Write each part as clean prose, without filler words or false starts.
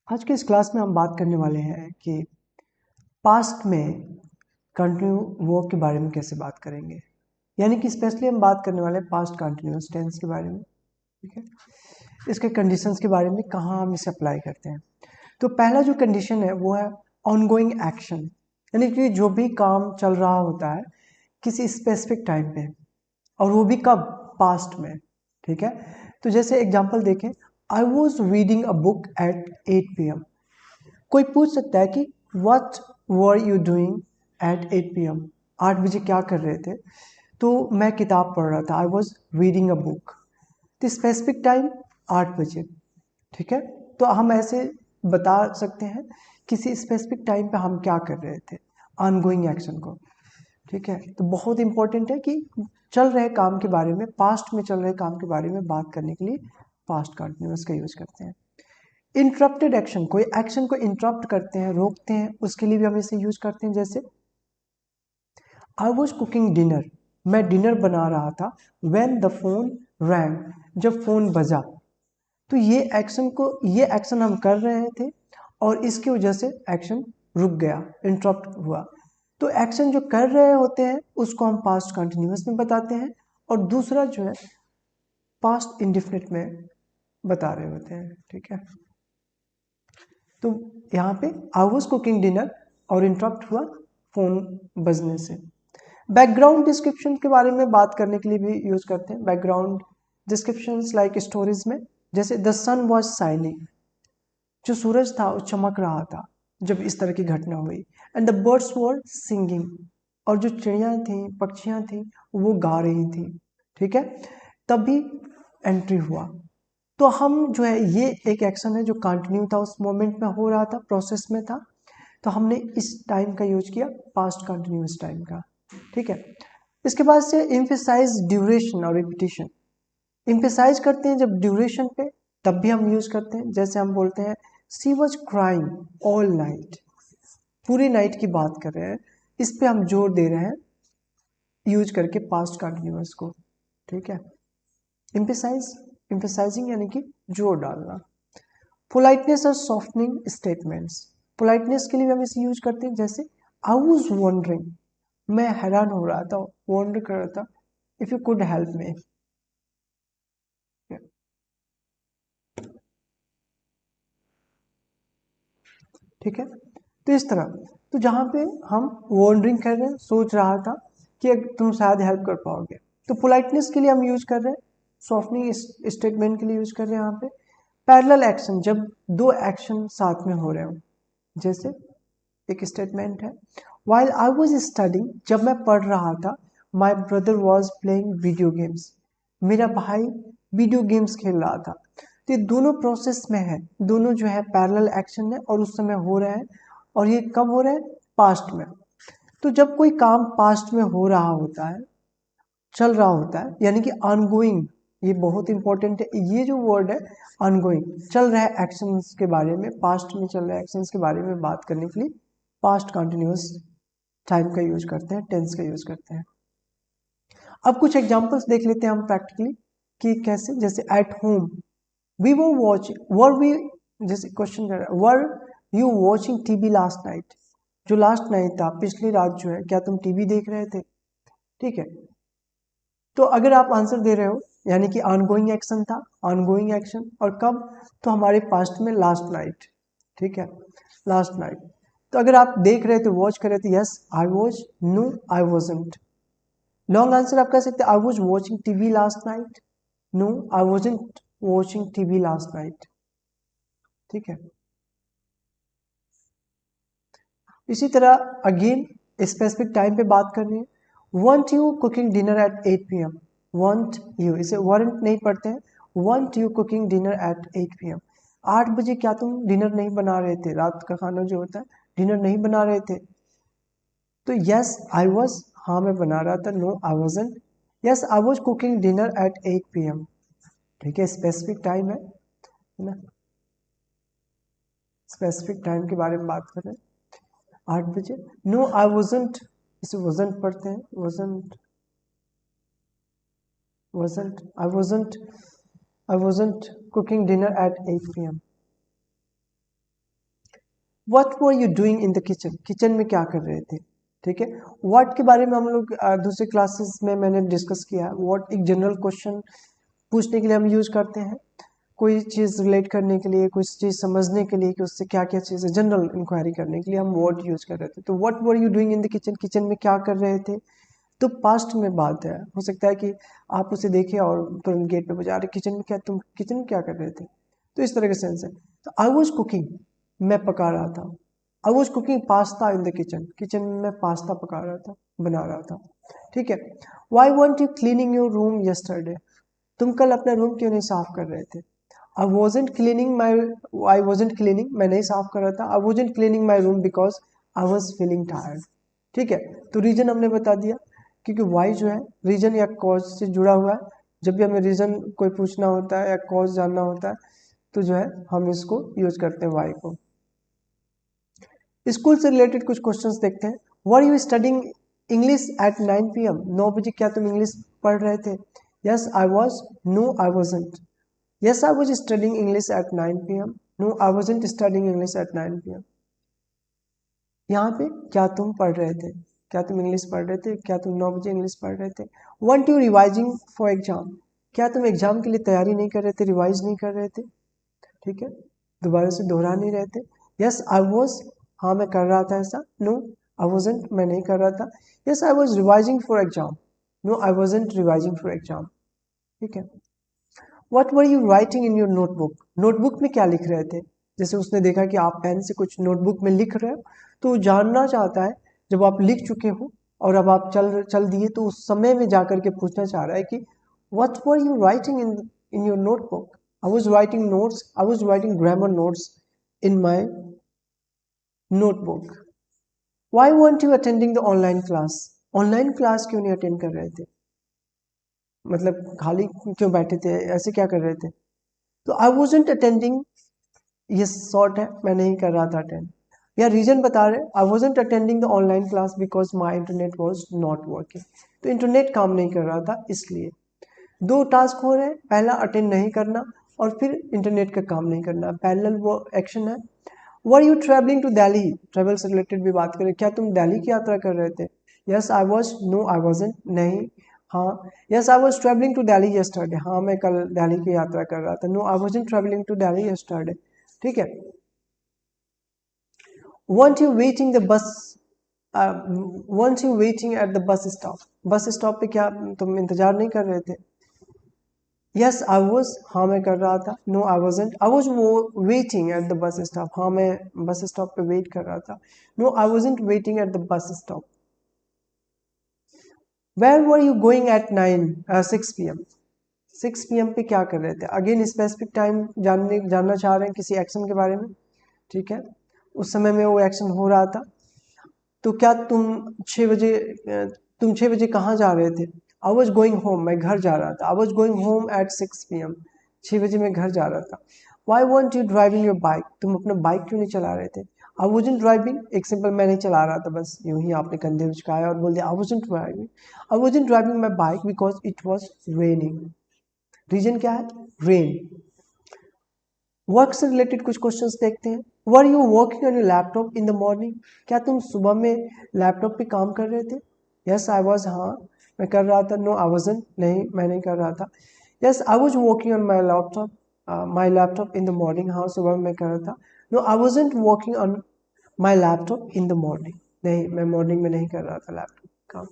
आज के इस क्लास में हम बात करने वाले हैं कि पास्ट में कंटिन्यू वर्ब के बारे में कैसे बात करेंगे। यानी कि स्पेशली हम बात करने वाले हैं पास्ट कंटिन्यूअस टेंस के बारे में। ठीक है, इसके कंडीशंस के बारे में, कहाँ हम इसे अप्लाई करते हैं। तो पहला जो कंडीशन है वो है ऑनगोइंग एक्शन, यानी कि जो भी काम चल रहा होता है किसी स्पेसिफिक टाइम पे, और वो भी कब, पास्ट में। ठीक है, तो जैसे एग्जांपल देखें, I was reading a book at 8 PM। कोई पूछ सकता है कि what were you doing at 8 PM, 8 बजे क्या कर रहे थे। तो मैं किताब पढ़ रहा था, I was reading a book. तो स्पेसिफिक टाइम 8 बजे। ठीक है, तो हम ऐसे बता सकते हैं किसी स्पेसिफिक टाइम पे हम क्या कर रहे थे, ऑनगोइंग एक्शन को। ठीक है, तो बहुत इंपॉर्टेंट है कि चल रहे काम के बारे में, पास्ट में चल रहे काम के बारे में बात करने के लिए पास्ट कंटिन्यूअस का यूज करते हैं। इंटरप्टेड एक्शन, कोई एक्शन को इंटरप्ट करते हैं, रोकते हैं, उसके लिए भी हम इसे यूज करते हैं। जैसे आई वॉज कुकिंग डिनर, मैं डिनर बना रहा था। व्हेन द फोन रैंग, जब फोन बजा। तो ये एक्शन को, ये एक्शन हम कर रहे थे और इसकी वजह से एक्शन रुक गया, इंटरप्ट हुआ। तो एक्शन जो कर रहे होते हैं उसको हम पास्ट कंटिन्यूअस में बताते हैं, और दूसरा जो है पास्ट इंडिफिनिट में बता रहे होते हैं। ठीक है, तो यहाँ पे आई वॉज कुकिंग डिनर और इंटरप्ट हुआ फोन बजने से। बैकग्राउंड डिस्क्रिप्शन के बारे में बात करने के लिए भी यूज करते हैं बैकग्राउंड डिस्क्रिप्शन, लाइक स्टोरीज में। जैसे द सन वॉज शाइनिंग, जो सूरज था वो चमक रहा था जब इस तरह की घटना हुई। And the birds were singing, और जो चिड़िया थी, पक्षियां थी, वो गा रही थी। ठीक है, तभी एंट्री हुआ। तो हम जो है, ये एक एक्शन है जो कंटिन्यू था, उस मोमेंट में हो रहा था, प्रोसेस में था। तो हमने इस टाइम का यूज किया, पास्ट कंटिन्यूअस टाइम का। ठीक है, इसके बाद से एम्फेसाइज ड्यूरेशन और रिपीटिशन। एम्फेसाइज करते हैं जब ड्यूरेशन पे, तब भी हम यूज करते हैं। जैसे हम बोलते हैं सी वॉज क्राइंग ऑल नाइट, पूरी नाइट की बात कर रहे हैं, इस पे हम जोर दे रहे हैं यूज करके पास्ट कंटिन्यूअस को। ठीक है, एम्फेसाइज, एम्फेसाइजिंग यानी कि जोर डालना। पोलाइटनेस और सॉफ्टनिंग स्टेटमेंट्स, पोलाइटनेस के लिए हम इसे यूज करते हैं। जैसे आई वॉज वॉन्डरिंग, मैं हैरान हो रहा था, वॉन्डर कर रहा था, if you could help me. ठीक है, तो इस तरह, तो जहाँ पे हम वॉन्डरिंग कर रहे हैं, सोच रहा था कि तुम शायद हेल्प कर पाओगे, तो पोलाइटनेस के लिए हम यूज कर रहे हैं, सॉफ्टनिंग स्टेटमेंट के लिए यूज कर रहे हैं यहाँ पे। पैरेलल एक्शन, जब दो एक्शन साथ में हो रहे हो। जैसे एक स्टेटमेंट है, वाइल आई वॉज स्टडिंग, जब मैं पढ़ रहा था, my brother was playing video games, मेरा भाई वीडियो गेम्स खेल रहा था। तो ये दोनों प्रोसेस में है, दोनों जो है पैरेलल एक्शन है और उस समय हो रहे हैं, और ये कब हो रहे हैं, पास्ट में। तो जब कोई काम पास्ट में हो रहा होता है, चल रहा होता है, यानी कि ऑनगोइंग, ये बहुत इंपॉर्टेंट है, ये जो वर्ड है ऑनगोइंग, चल रहे एक्शंस के बारे में, पास्ट में चल रहे एक्शंस के बारे में बात करने के लिए पास्ट कंटिन्यूअस टाइम का यूज करते हैं, टेंस का यूज करते हैं। अब कुछ एग्जांपल्स देख लेते हैं हम प्रैक्टिकली कि कैसे। जैसे at home, we were watching, were we, जैसे क्वेश्चन कर रहा है, were you watching TV last night, जो लास्ट नाइट था, पिछली रात जो है, क्या तुम टीवी देख रहे थे। ठीक है, तो अगर आप आंसर दे रहे हो, यानी कि ऑनगोइंग एक्शन था, ऑनगोइंग एक्शन, और कब, तो हमारे पास्ट में लास्ट नाइट। ठीक है, लास्ट नाइट। तो अगर आप देख रहे थे, वॉच कर रहे थे, yes I watch, no I wasn't. Long answer आप कह सकते हैं, I was watching TV last night, no I wasn't watching TV last night. ठीक है, इसी तरह अगेन स्पेसिफिक टाइम पे बात कर रहे हैं। Want you cooking dinner at 8 PM, want you, इसे वारंट नहीं पढ़ते हैं, want you cooking dinner at 8 PM। 8 बजे क्या तुम डिनर नहीं बना रहे थे, रात का खाना जो होता है, डिनर नहीं बना रहे थे। तो यस आई वॉज, हाँ मैं बना रहा था, no I wasn't, yes I was cooking dinner at 8 PM। ठीक है, स्पेसिफिक टाइम है ना, स्पेसिफिक टाइम के बारे में बात कर रहे हैं, 8 बजे। नो आई वॉजंट, इसे वजंट पढ़ते हैं, wasn't, wasn't, I wasn't cooking dinner at 8 PM। What were you doing in the kitchen, kitchen में क्या कर रहे थे, ठीक है। व्हाट के बारे में हम लोग दूसरे क्लासेस में मैंने डिस्कस किया। व्हाट एक जनरल क्वेश्चन पूछने के लिए हम यूज करते हैं, कोई चीज़ रिलेट करने के लिए, कोई चीज़ समझने के लिए कि उससे क्या क्या चीज़ें, जनरल इंक्वायरी करने के लिए हम व्हाट यूज कर रहे थे। तो what were you doing in the kitchen, kitchen में क्या कर रहे थे, तो पास्ट में बात है। हो सकता है कि आप उसे देखें और तुरंत गेट पे बजा रहे किचन में क्या, तुम किचन में क्या कर रहे थे, तो इस तरह का सेंस है। तो आई वॉज कुकिंग, मैं पका रहा था। I was cooking pasta in the kitchen, kitchen में मैं पास्ता पका रहा था, बना रहा था, ठीक है। Why weren't you cleaning your room yesterday, तुम कल अपना रूम क्यों नहीं साफ कर रहे थे। आई वॉजेंट क्लीनिंग, मैं नहीं साफ कर रहा था। I wasn't cleaning my room because I was feeling tired, ठीक है। तो रीजन हमने बता दिया, क्योंकि वाई जो है रीजन या कॉज से जुड़ा हुआ है। जब भी हमें रीजन कोई पूछना होता है या कॉज जानना होता है तो जो है हम इसको यूज करते हैं वाई को। स्कूल से रिलेटेड कुछ क्वेश्चंस देखते हैं। Were you studying English at 9 PM, 9 बजे क्या तुम इंग्लिश पढ़ रहे थे। Yes I was, no I wasn't. Yes I was studying English at 9 PM, no I wasn't studying English at 9 PM। यहाँ पे क्या तुम पढ़ रहे थे, क्या तुम इंग्लिश पढ़ रहे थे, क्या तुम 9 बजे इंग्लिश पढ़ रहे थे। Want you revising for exam, क्या तुम एग्जाम के लिए तैयारी नहीं कर रहे थे, रिवाइज नहीं कर रहे थे, ठीक है, दोबारा से दोहरा नहीं रहे थे। यस आई वॉज, हाँ मैं कर रहा था ऐसा। नो आई वॉजेंट, मैं नहीं कर रहा था। Yes I was revising for exam, no I wasn't revising for exam, ठीक है। What were you writing in your notebook, notebook में क्या लिख रहे थे। जैसे उसने देखा कि आप पेन से कुछ नोटबुक में लिख रहे हो, तो वो जानना चाहता है जब आप लिख चुके हो और अब आप चल दिए, तो उस समय में जाकर के पूछना चाह रहा है कि what were you writing in your notebook. I was writing notes, I was writing grammar notes in my notebook. Why weren't you attending the online class, online class क्यों नहीं अटेंड कर रहे थे, मतलब खाली क्यों बैठे थे, ऐसे क्या कर रहे थे। तो आई वॉजेंट अटेंडिंग, ये शॉर्ट है, मैं नहीं कर रहा था अटेंड। या रीजन बता रहे, आई wasn't attending the online class because my internet was not working, तो इंटरनेट काम नहीं कर रहा था इसलिए। दो टास्क हो रहे हैं, पहला अटेंड नहीं करना और फिर इंटरनेट का काम नहीं करना, पैरेलल वो एक्शन है। Were you travelling to Delhi, travel से रिलेटेड भी बात करें, क्या तुम दिल्ली की यात्रा कर रहे थे। Yes I was, no I wasn't, नहीं, हाँ। Yes I was travelling to Delhi yesterday, हाँ मैं कल दिल्ली की यात्रा कर रहा था। No I wasn't travelling to Delhi yesterday, ठीक है। Weren't you waiting the bus, weren't you waiting at the bus stop, bus stop पे क्या तुम इंतजार नहीं कर रहे थे। यस आई वॉज, हाँ मैं कर रहा था। No I wasn't, I was waiting at the bus stop, हाँ मैं बस स्टॉप पे वेट कर रहा था। No I wasn't waiting at the bus stop. Where were you going at 6 PM, 6 PM पे क्या कर रहे थे। अगेन स्पेसिफिक टाइम जानना चाह रहे हैं किसी एक्शन के बारे में, ठीक है। उस समय में वो एक्शन हो रहा था। तो क्या तुम 6 बजे, तुम 6 बजे कहाँ जा रहे थे। आई वॉज गोइंग होम, मैं घर जा रहा था। I was going home at 6 PM, 6 बजे मैं घर जा रहा था। Why weren't you driving your bike, तुम अपना बाइक क्यों नहीं चला रहे थे। आई वॉजंट ड्राइविंग, एक सिंपल मैं नहीं चला रहा था, बस यूं ही आपने कंधे उचकाया और बोल दिया I wasn't driving. I wasn't driving my bike because it was raining, reason क्या है, रेन। वर्क से रिलेटेड कुछ क्वेश्चंस देखते हैं। Were you working on your laptop in the morning, क्या तुम सुबह में लैपटॉप पे काम कर रहे थे। यस आई वॉज, हाँ मैं कर रहा था। नो आई वॉजंट, नहीं मैं नहीं कर रहा था। Yes I was working on my laptop in the morning, हाँ सुबह में मैं कर रहा था। No I wasn't working on my laptop in the morning, नहीं मैं मॉर्निंग में नहीं कर रहा था लैपटॉप काम।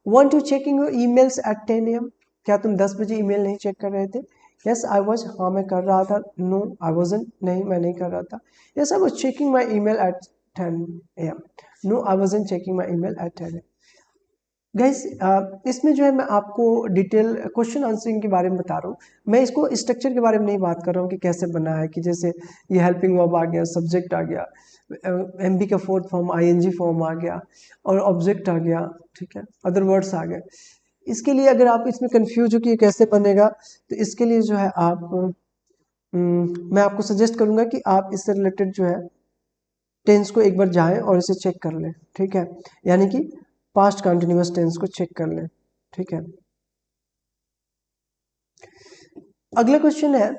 Weren't you checking your emails at 10 AM, क्या तुम 10 बजे ईमेल नहीं चेक कर रहे थे। यस आई वॉज, हाँ मैं कर रहा था। नो आई वॉजंट, नहीं मैं नहीं कर रहा था। Yes I was checking my email at 10 AM, no I wasn't checking my email at 10 AM। Guys इसमें जो है मैं आपको डिटेल क्वेश्चन आंसरिंग के बारे में बता रहा हूँ। मैं इसको स्ट्रक्चर के बारे में नहीं बात कर रहा हूँ कि कैसे बना है, कि जैसे ये हेल्पिंग वर्ब आ गया, सब्जेक्ट आ गया, एमबी का फोर्थ फॉर्म आईएनजी फॉर्म आ गया और ऑब्जेक्ट आ गया, ठीक है, अदर वर्ड्स आ गए। इसके लिए अगर आप इसमें कंफ्यूज हो कि ये कैसे बनेगा, तो इसके लिए जो है आप मैं आपको सजेस्ट करूंगा कि आप इससे रिलेटेड जो है टेंस को एक बार जाएं और इसे चेक कर लें, ठीक है, यानी कि पास्ट कंटिन्यूअस टेंस को चेक कर लें, ठीक है। अगला क्वेश्चन है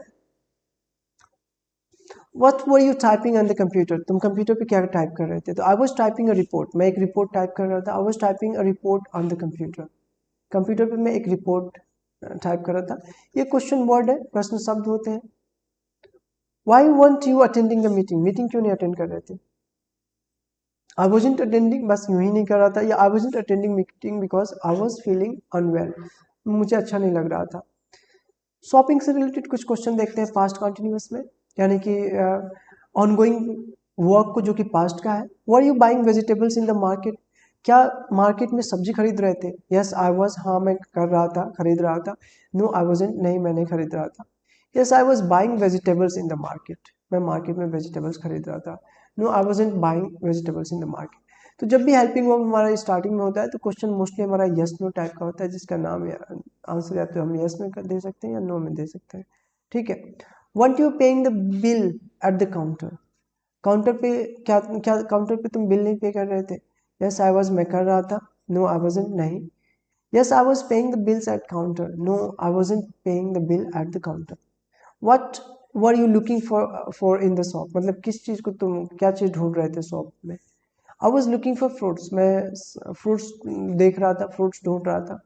What were you typing on the computer? तुम कंप्यूटर पे क्या टाइप कर रहे थे? तो I was typing a report. मैं एक रिपोर्ट टाइप कर रहा था. I was typing a report on the computer. Computer पे मैं एक रिपोर्ट टाइप कर रहा था. ये क्वेश्चन वर्ड है, प्रश्न शब्द होते हैं. Why weren't you attending the meeting? Meeting क्यों नहीं अटेंड कर रहे थे? I wasn't attending, बस यूं ही नहीं कर रहा था. या I wasn't attending meeting because I was feeling unwell. मुझे अच्छा नहीं लग रहा था. शॉपिंग से रिलेटेड कुछ क्वेश्चन देखते हैं पास्ट कंटिन्यूअस में, यानी कि ऑनगोइंग वर्क को जो कि पास्ट का है. Were you buying vegetables in the market? क्या मार्केट में सब्जी खरीद रहे थे? यस आई वॉज, हाँ मैं कर रहा था, खरीद रहा था. नो आई वॉजेंट, नहीं मैं नहीं खरीद रहा था. Yes I was buying vegetables in the market, मैं मार्केट में वेजिटेबल्स खरीद रहा था. No I wasn't buying vegetables in the market. तो जब भी हेल्पिंग वर्ब हमारा स्टार्टिंग में होता है तो क्वेश्चन मोस्टली हमारा यस नो टाइप का होता है, जिसका नाम या आंसर या तो हम यस में दे सकते हैं या नो में दे सकते हैं. ठीक है. Weren't you paying the bill at the counter? Counter पे क्या क्या काउंटर पे तुम बिल नहीं पे कर रहे थे? यस आई वॉज, मैं कर रहा था. नो आई वॉजेंट, नहीं. Yes I was paying the bills at counter. No I wasn't paying the bill at the counter. What were you looking for in the shop? मतलब किस चीज़ को तुम, क्या चीज़ ढूंढ रहे थे शॉप में? I was looking for fruits, मैं फ्रूट्स देख रहा था, फ्रूट्स ढूंढ रहा था.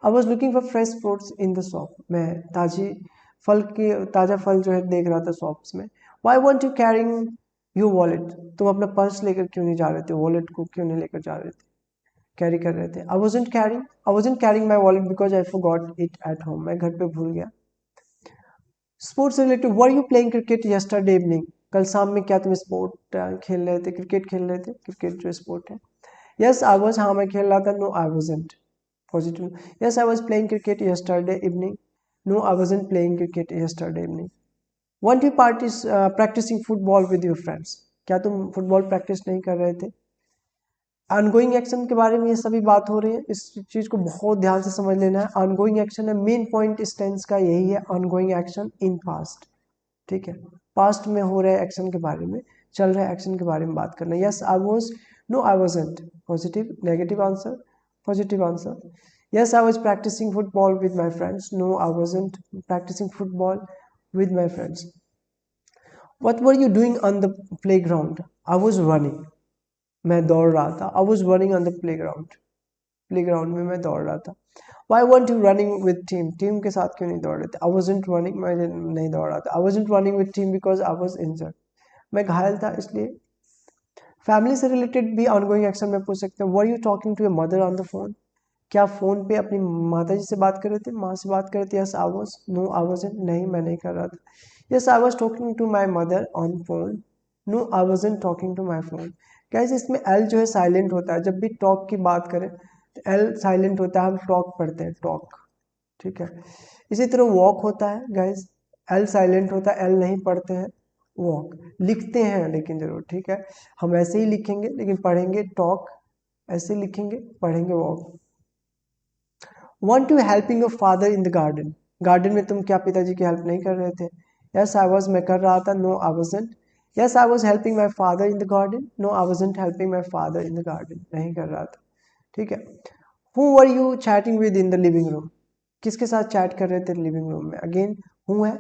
I was looking for fresh fruits in the shop, मैं ताज़ा फल जो है देख रहा था शॉप्स में. Why weren't you carrying your wallet? तुम अपना पर्स लेकर क्यों नहीं जा रहे थे? वॉलेट को क्यों नहीं लेकर जा रहे थे, कैरी कर रहे थे? I wasn't carrying my wallet because I forgot it at home, मैं घर पे भूल गया. Sports related, were you playing cricket yesterday evening? कल शाम में क्या तुम स्पोर्ट खेल रहे थे, क्रिकेट खेल रहे थे? क्रिकेट जो स्पोर्ट है. यस आई वॉज, हाँ मैं खेल रहा था. No I wasn't, positive. Yes I was playing cricket yesterday evening. No I wasn't playing cricket yesterday evening. Weren't you practising football with your friends? क्या तुम फुटबॉल प्रैक्टिस नहीं कर रहे थे? ऑनगोइंग एक्शन के बारे में ये सभी बात हो रही है, इस चीज को बहुत ध्यान से समझ लेना है. ऑनगोइंग एक्शन है, मेन पॉइंट इस टेंस का यही है, ऑनगोइंग एक्शन इन पास्ट. ठीक है, पास्ट में हो रहे एक्शन के बारे में, चल रहे एक्शन के बारे में बात करना. Yes I was, no I wasn't, positive. Negative answer, positive answer. Yes I was practising football with my friends. No I wasn't practising football with my friends. What were you doing on the playground? I was running, मैं दौड़ रहा था. I was running on the playground, playground में मैं दौड़ रहा था. Why weren't you running with team? Team के साथ क्यों नहीं दौड़ रहे थे? आई वॉजेंट रनिंग, मैं नहीं दौड़ रहा था. I wasn't running with team because I was injured, मैं घायल था इसलिए. फैमिली से रिलेटेड भी ऑनगोइंग एक्शन में पूछ सकते हैं. Were you talking to your mother on the phone? क्या फोन पे अपनी माता जी से बात कर रहे थे, माँ से बात कर रहे थे? Yes I was. No I wasn't, नहीं मैं नहीं कर रहा था. Yes I was talking to my mother on phone. No I wasn't talking to my phone. कैसे इसमें एल जो है साइलेंट होता है, जब भी टॉक की बात करें तो एल साइलेंट होता है, हम टॉक पढ़ते हैं, टॉक. ठीक है. इसी तरह वॉक होता है गाइज, एल साइलेंट होता है, एल नहीं पढ़ते हैं. वॉक लिखते हैं लेकिन जरूर, ठीक है, हम ऐसे ही लिखेंगे लेकिन पढ़ेंगे टॉक, ऐसे लिखेंगे पढ़ेंगे walk. Weren't to helping your father in the garden? Garden में तुम क्या पिताजी की हेल्प नहीं कर रहे थे? यस आई वॉज, मैं कर रहा था. No I wasn't. Yes I was helping my father in the garden. No I wasn't helping my father in the garden, नहीं कर रहा था. ठीक है. Who were you chatting with in the living room? किसके साथ चैट कर रहे थे लिविंग रूम में? अगेन हु है,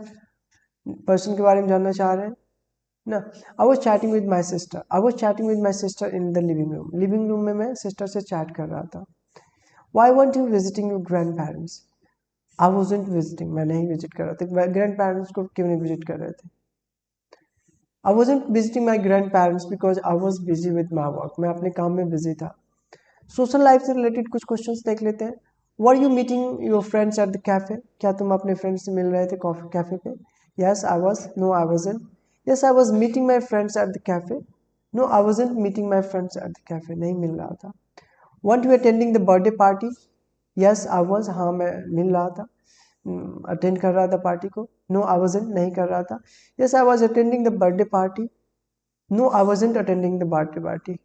पर्सन के बारे में जानना चाह रहे हैं ना. I was chatting with my sister. I was chatting with my sister in the living room. Living room में मैं सिस्टर से चैट कर रहा था. Why weren't you visiting your grandparents? I wasn't visiting, मैं नहीं विजिट कर रहा था. ग्रैंड पेरेंट्स को क्यों नहीं विजिट कर रहे थे? I wasn't visiting my grandparents because I was busy with my work, मैं अपने काम में बिजी था. सोशल लाइफ से रिलेटेड कुछ क्वेश्चंस देख लेते हैं. Were you meeting your friends at the cafe? क्या तुम अपने फ्रेंड्स से मिल रहे थे कॉफी कैफे पे? Yes I was. No I wasn't. Yes I was meeting my friends at the cafe. No I wasn't meeting my friends at the cafe, नहीं मिल रहा था. Want you attending the birthday party? Yes I was, हाँ मैं मिल रहा था, attend कर रहा था पार्टी को. नो आई वॉजेंट, नहीं कर रहा था. Yes I was attending the birthday party. No I wasn't attending the birthday party.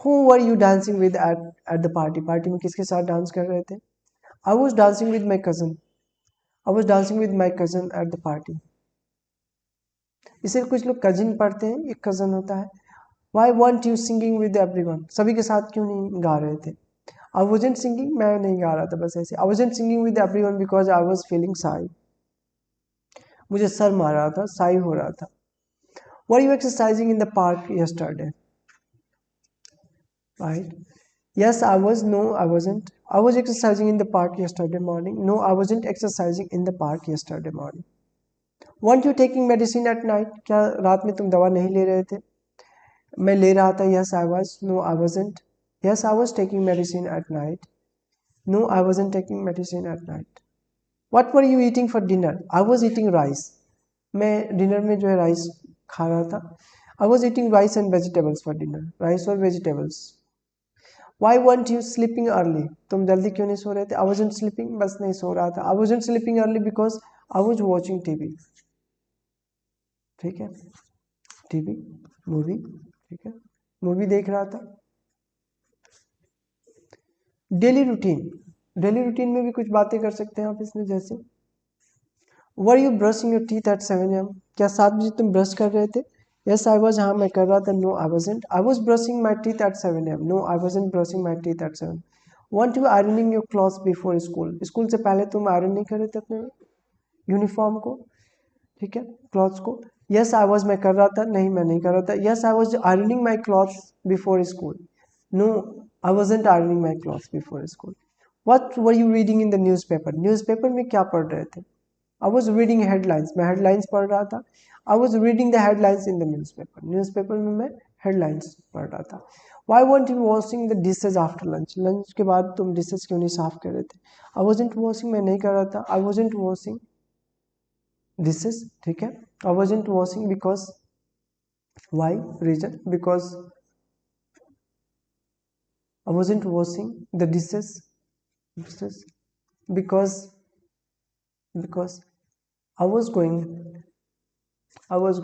Who were you dancing with at the party? Party में किसके साथ डांस कर रहे थे? I was dancing with my cousin. I was dancing with my cousin at the party. इसे कुछ लोग cousin पढ़ते हैं, एक cousin होता है. Why weren't you singing with everyone? सभी के साथ क्यों नहीं गा रहे थे? I wasn't singing, मैं नहीं गा रहा था, बस ऐसे. I wasn't singing with everyone because I was feeling shy. मुझे शर्म आ रहा था, shy हो रहा था. Were you exercising in the park yesterday, right? Yes, I was. No, I wasn't. I was exercising in the park yesterday morning. No, I wasn't exercising in the park yesterday morning. Weren't you taking medicine at night? क्या रात में तुम दवा नहीं ले रहे थे? मैं ले रहा था. Yes, I was. No, I wasn't. Yes, I was taking medicine at night. No, I wasn't taking medicine at night. What were you eating for dinner? I was eating rice. मैं डिनर में जो है rice खा रहा था. I was eating rice and vegetables for dinner. Rice और vegetables. Why weren't you sleeping early? तुम जल्दी क्यों नहीं सो रहे थे? I wasn't sleeping, बस नहीं सो रहा था. I wasn't sleeping early because I was watching TV. ठीक है, टीवी, मूवी, ठीक है, मूवी देख रहा था. डेली रूटीन, डेली रूटीन में भी कुछ बातें कर सकते हैं आप इसमें, जैसे were you brushing your teeth at 7 AM? क्या 7 बजे तुम ब्रश कर रहे थे? यस आई वॉज, हाँ मैं कर रहा था. No I wasn't. I was brushing my teeth at 7 AM. No I wasn't brushing my teeth at 7. Weren't you ironing your clothes before school? School से पहले तुम आयरन नहीं कर रहे थे अपने यूनिफॉर्म को, ठीक है, क्लॉथ्स को. यस आई वॉज, मैं कर रहा था. नहीं मैं नहीं कर रहा था. Yes I was ironing my clothes before school. No I wasn't ironing my clothes before school. What were you reading in the newspaper? Newspaper में क्या पढ़ रहे थे? I was reading headlines. मैं headlines पढ़ रहा था. I was reading the headlines in the newspaper. Newspaper में मैं headlines पढ़ रहा था. Why weren't you washing the dishes after lunch? Lunch के बाद तुम dishes क्यों नहीं साफ कर रहे थे? I wasn't washing, मैं नहीं कर रहा था. I wasn't washing dishes, ठीक है. I wasn't washing because, why? Reason, because I wasn't washing the dishes because I was going I was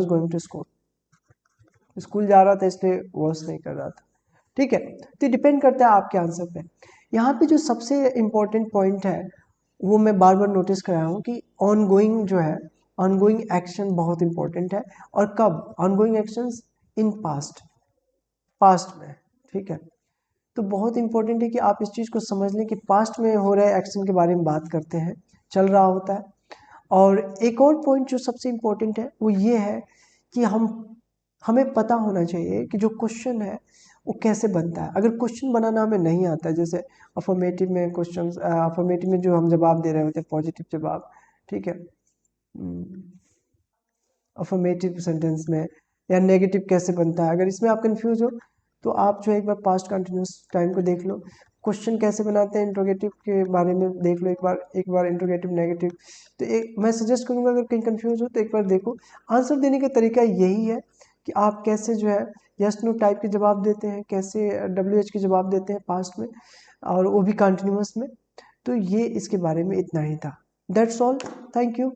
going to school. School जा रहा था इसलिए वॉश नहीं कर रहा था. ठीक है, तो डिपेंड करता है आपके आंसर पे. यहाँ पे जो सबसे इम्पोर्टेंट पॉइंट है वो मैं बार बार नोटिस कराया हूँ कि ऑनगोइंग जो है, ऑनगोइंग एक्शन बहुत इंपॉर्टेंट है. और कब? ऑनगोइंग एक्शंस इन पास्ट में. ठीक है, तो बहुत इंपॉर्टेंट है कि आप इस चीज़ को समझ लें कि पास्ट में हो रहे एक्शन के बारे में बात करते हैं, चल रहा होता है. और एक और पॉइंट जो सबसे इम्पोर्टेंट है वो ये है कि हमें पता होना चाहिए कि जो क्वेश्चन है वो कैसे बनता है. अगर क्वेश्चन बनाना हमें नहीं आता है, जैसे अफर्मेटिव में क्वेश्चन, अफर्मेटिव में जो हम जवाब दे रहे होते हैं पॉजिटिव जवाब, ठीक है, अफर्मेटिव सेंटेंस में, या नेगेटिव कैसे बनता है, अगर इसमें आप कंफ्यूज हो तो आप जो एक बार पास्ट कंटिन्यूस टाइम को देख लो. क्वेश्चन कैसे बनाते हैं इंट्रोगेटिव के बारे में देख लो एक बार इंट्रोगेटिव नेगेटिव. तो मैं सजेस्ट करूंगा अगर कहीं कंफ्यूज हो तो एक बार देखो. आंसर देने का तरीका यही है कि आप कैसे जो है यस नो टाइप के जवाब देते हैं, कैसे WH के जवाब देते हैं पास्ट में, और वो भी कंटिन्यूस में. तो ये इसके बारे में इतना ही था. That's all. Thank you.